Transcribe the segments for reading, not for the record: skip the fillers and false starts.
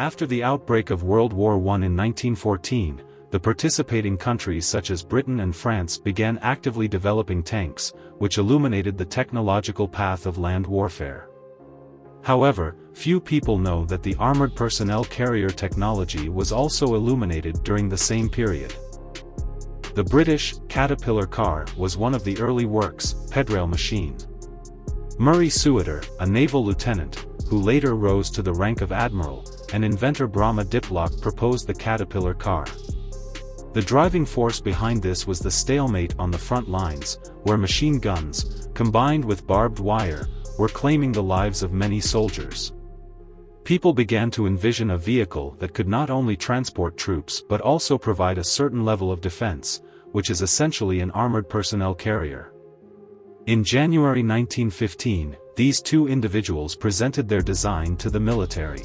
After the outbreak of World War I in 1914, the participating countries such as Britain and France began actively developing tanks, which illuminated the technological path of land warfare. However, few people know that the armored personnel carrier technology was also illuminated during the same period. The British Caterpillar car was one of the early works, pedrail machine. Murray Suiter, a naval lieutenant, who later rose to the rank of admiral, and inventor Brahma Diplock proposed the Caterpillar car. The driving force behind this was the stalemate on the front lines, where machine guns, combined with barbed wire, were claiming the lives of many soldiers. People began to envision a vehicle that could not only transport troops but also provide a certain level of defense, which is essentially an armored personnel carrier. In January 1915, these two individuals presented their design to the military.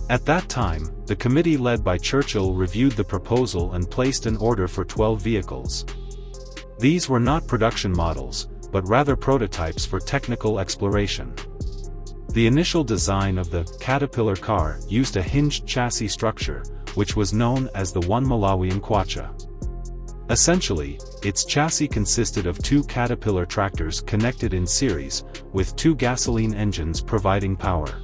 At that time, the committee led by Churchill reviewed the proposal and placed an order for 12 vehicles. These were not production models, but rather prototypes for technical exploration. The initial design of the Caterpillar car used a hinged chassis structure, which was known as the One Malawian Kwacha. Essentially, its chassis consisted of two Caterpillar tractors connected in series, with two gasoline engines providing power.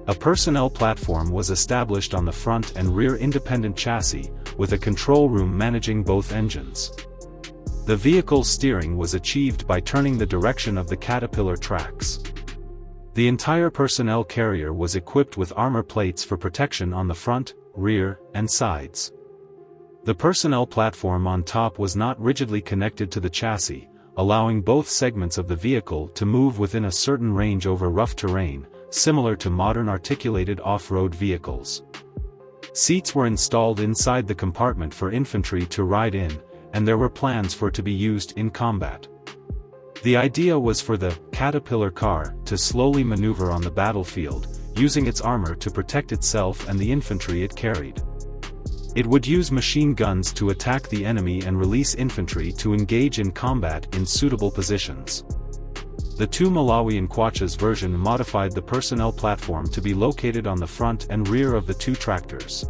A personnel platform was established on the front and rear independent chassis, with a control room managing both engines. The vehicle's steering was achieved by turning the direction of the Caterpillar tracks. The entire personnel carrier was equipped with armor plates for protection on the front, rear, and sides. The personnel platform on top was not rigidly connected to the chassis, allowing both segments of the vehicle to move within a certain range over rough terrain, similar to modern articulated off-road vehicles. Seats were installed inside the compartment for infantry to ride in, and there were plans for it to be used in combat. The idea was for the Caterpillar car to slowly maneuver on the battlefield, using its armor to protect itself and the infantry it carried. It would use machine guns to attack the enemy and release infantry to engage in combat in suitable positions. The two Malawian Kwachas version modified the personnel platform to be located on the front and rear of the two tractors.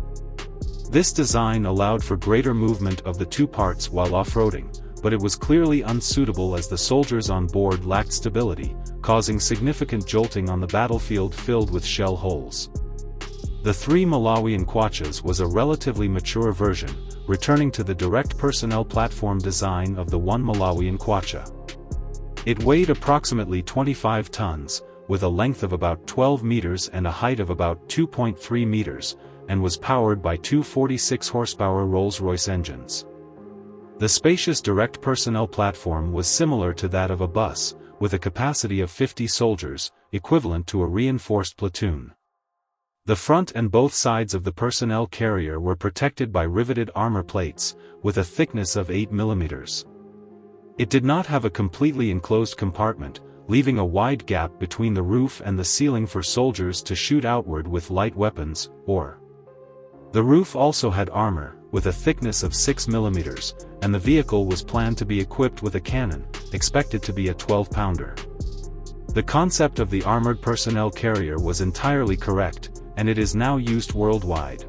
This design allowed for greater movement of the two parts while off-roading, but it was clearly unsuitable as the soldiers on board lacked stability, causing significant jolting on the battlefield filled with shell holes. The three Malawian Kwachas was a relatively mature version, returning to the direct personnel platform design of the One Malawian Kwacha. It weighed approximately 25 tons, with a length of about 12 meters and a height of about 2.3 meters, and was powered by two 46-horsepower Rolls-Royce engines. The spacious direct personnel platform was similar to that of a bus, with a capacity of 50 soldiers, equivalent to a reinforced platoon. The front and both sides of the personnel carrier were protected by riveted armor plates, with a thickness of 8 millimeters. It did not have a completely enclosed compartment, leaving a wide gap between the roof and the ceiling for soldiers to shoot outward with light weapons, or. The roof also had armor, with a thickness of 6 millimeters, and the vehicle was planned to be equipped with a cannon, expected to be a 12-pounder. The concept of the armored personnel carrier was entirely correct, and it is now used worldwide.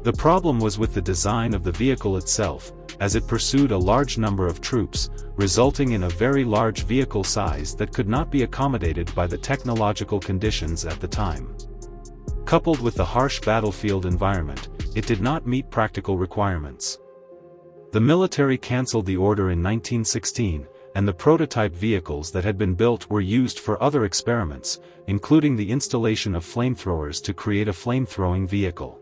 The problem was with the design of the vehicle itself, as it pursued a large number of troops, resulting in a very large vehicle size that could not be accommodated by the technological conditions at the time. Coupled with the harsh battlefield environment, it did not meet practical requirements. The military cancelled the order in 1916, and the prototype vehicles that had been built were used for other experiments, including the installation of flamethrowers to create a flamethrowing vehicle.